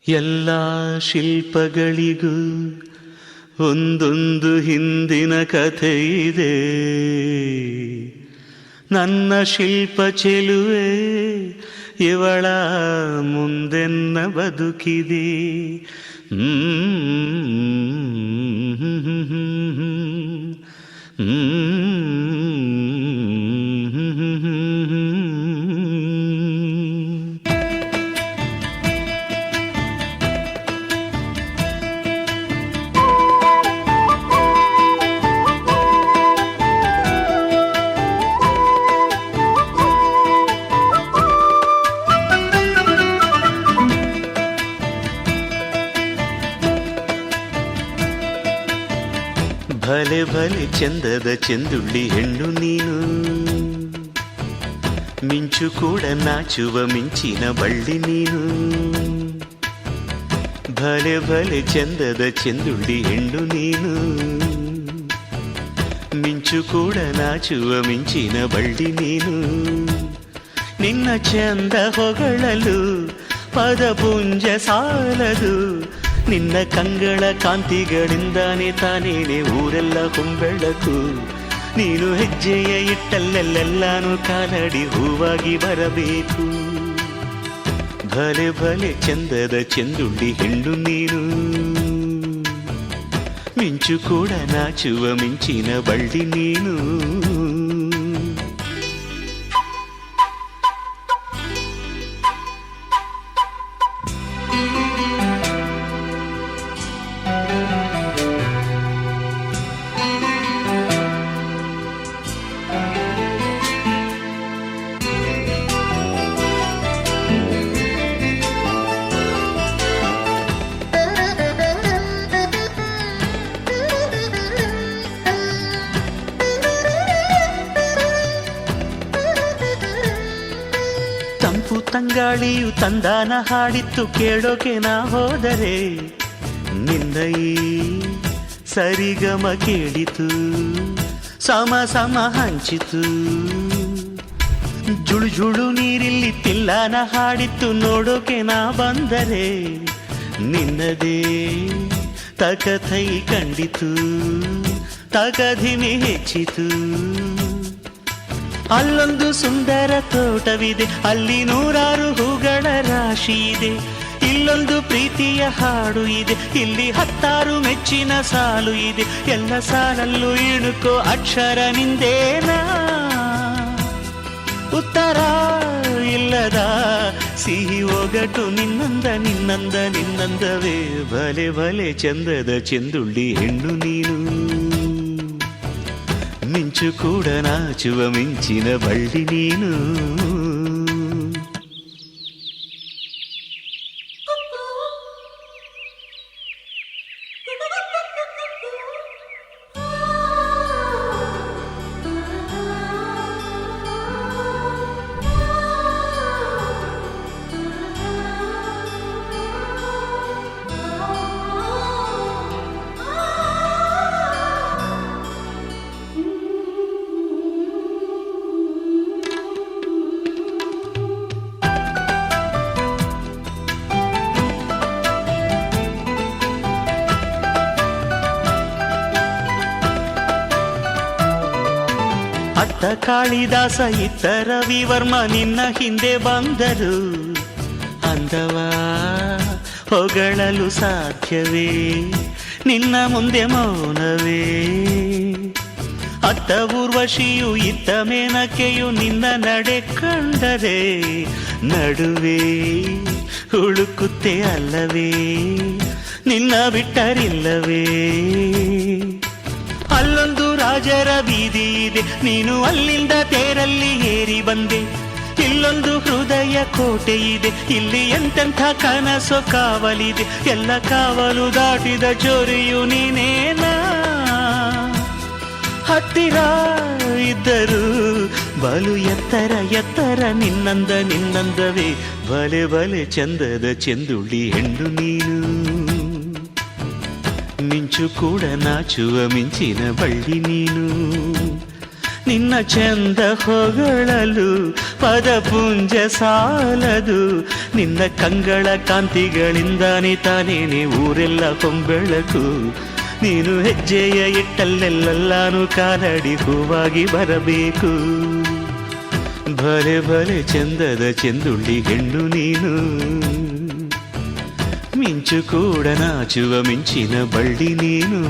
ಎಲ್ಲ ಶಿಲ್ಪಗಳಿಗೂ ಒಂದೊಂದು ಹಿಂದಿನ ಕಥೆ ಇದೆ. ನನ್ನ ಶಿಲ್ಪ ಚೆಲುವೆ ಇವಳ ಮುಂದೆನ್ನ ಬದುಕಿದೆ. ಭಲೆ ಭಲೆ ಚಂದದ ಚೆಂದುಳ್ಳಿ ಹೆಣ್ಣು ನೀನು, ಮಿಂಚು ಕೂಡ ನಾಚುವ ಮಿಂಚಿನ ಬಳ್ಳಿ ನೀನು. ಭಲೆ ಭಲೆ ಚಂದದ ಚೆಂದುಳ್ಳಿ ಹೆಣ್ಣು ನೀನು, ಮಿಂಚು ಕೂಡ ನಾಚುವ ಮಿಂಚಿನ ಬಳ್ಳಿ ನೀನು. ನಿನ್ನ ಚಂದ ಹೊಗಳಲು ಪದಪುಂಜ ಸಾಲದು, ನಿನ್ನ ಕಂಗಳ ಕಾಂತಿಗಳಿಂದಾನೆ ತಾನೇನೆ ಊರೆಲ್ಲ ಹೊಂಬೆಳಕು. ನೀನು ಹೆಜ್ಜೆಯ ಇಟ್ಟಲ್ಲೆಲ್ಲೆಲ್ಲಾನು ಕಾಲಡಿ ಹೂವಾಗಿ ಬರಬೇಕು. ಭಲೆ ಭಲೆ ಚಂದದ ಚೆಂದುಳ್ಳಿ ಹೆಣ್ಣು ನೀನು, ಮಿಂಚು ಕೂಡ ನಾಚುವ ಮಿಂಚಿನ ಬಳ್ಳಿ ನೀನು. ತಂಪು ತಂಗಾಳಿಯು ತಂದಾನ ಹಾಡಿತ್ತು ಕೇಳೋಕೆ ನಾ ಹೋದರೆ, ನಿನ್ನ ಈ ಸರಿಗಮ ಕೇಳಿತು ಸಮ ಸಮ ಹಂಚಿತು. ಜುಳು ಜುಳು ನೀರಿಲ್ಲಿ ತಿಲ್ಲಾನ ಹಾಡಿತ್ತು ನೋಡೋಕೆ ನಾ ಬಂದರೆ, ನಿನ್ನದೇ ತಕಥೈ ಕಂಡಿತು ತಕಧಿಮಿ ಹೆಚ್ಚಿತು. ಅಲ್ಲೊಂದು ಸುಂದರ ತೋಟವಿದೆ, ಅಲ್ಲಿ ನೂರಾರು ಹೂಗಳ ರಾಶಿ ಇದೆ. ಇಲ್ಲೊಂದು ಪ್ರೀತಿಯ ಹಾಡು ಇದೆ, ಇಲ್ಲಿ 10 ಮೆಚ್ಚಿನ ಸಾಲು ಇದೆ. ಎಲ್ಲ ಸಾಲಲ್ಲೂ ಇಣುಕೋ ಅಕ್ಷರ ನಿಂದೇನಾ, ಉತ್ತರ ಇಲ್ಲದ ಸಿಹಿ ಒಗಟು ನಿನ್ನಂದ ನಿನ್ನಂದ ನಿನ್ನಂದವೇ. ಭಲೆ ಭಲೆ ಚಂದದ ಚೆಂದುಳ್ಳಿ ಹೆಣ್ಣು ನೀನು, ಮಿಂಚು ಕೂಡ ನಾಚುವ ಮಿಂಚಿನ ಬಳ್ಳಿ ನೀನು. ಅತ್ತ ಕಾಳಿದಾಸ ಇತ್ತ ರವಿವರ್ಮ ನಿನ್ನ ಹಿಂದೆ ಬಂದರು. ಅಂದವ ಹೊಗಳಲು ಸಾಧ್ಯವೇ, ನಿನ್ನ ಮುಂದೆ ಮೌನವೇ. ಅತ್ತ ಊರ್ವಶಿಯು ಇತ್ತ ಮೇನಕೆಯು ನಿನ್ನ ನಡೆ ಕಂಡರೆ, ನಡುವೆ ಹುಡುಕುತ್ತೆ ಅಲ್ಲವೇ, ನಿನ್ನ ಬಿಟ್ಟರಿಲ್ಲವೇ. ಅಲ್ಲೊಂದು ರಾಜರ ಬೀದಿ ಇದೆ, ನೀನು ಅಲ್ಲಿಂದ ತೇರಲ್ಲಿ ಏರಿ ಬಂದೆ. ಇಲ್ಲೊಂದು ಹೃದಯ ಕೋಟೆ ಇದೆ, ಇಲ್ಲಿ ಎಂತೆಂಥ ಕನಸು ಕಾವಲಿದೆ. ಎಲ್ಲ ಕಾವಲು ದಾಟಿದ ಚೋರಿಯು ನೀನೇನಾ, ಹತ್ತಿರ ಇದ್ದರು ಬಲು ಎತ್ತರ ಎತ್ತರ ನಿನ್ನಂದ ನಿನ್ನಂದವೇ. ಬಲೆ ಬಲೆ ಚಂದದ ಚೆಂದುಳ್ಳಿ ಹೆಣ್ಣು ನೀನು, ಮಿಂಚು ಕೂಡ ನಾಚುವ ಮಿಂಚಿನ ಬಳ್ಳಿ ನೀನು. ನಿನ್ನ ಚಂದ ಹೊಗಳಲು ಪದಪುಂಜ ಸಾಲದು, ನಿನ್ನ ಕಂಗಳ ಕಾಂತಿಗಳಿಂದಾನೆ ತಾನೇನೆ ಊರೆಲ್ಲ ಹೊಂಬೆಳಕು. ನೀನು ಹೆಜ್ಜೆಯ ಇಟ್ಟಲ್ಲೆಲ್ಲಾನು ಕಾಲಡಿ ಹೂವಾಗಿ ಬರಬೇಕು. ಭಲೆ ಭಲೆ ಚಂದದ ಚೆಂದುಳ್ಳಿ ಹೆಣ್ಣು ನೀನು, ಮಿಂಚು ಕೂಡ ನಾಚುವ ಮಿಂಚಿನ ಬಳ್ಳಿ ನೀನು.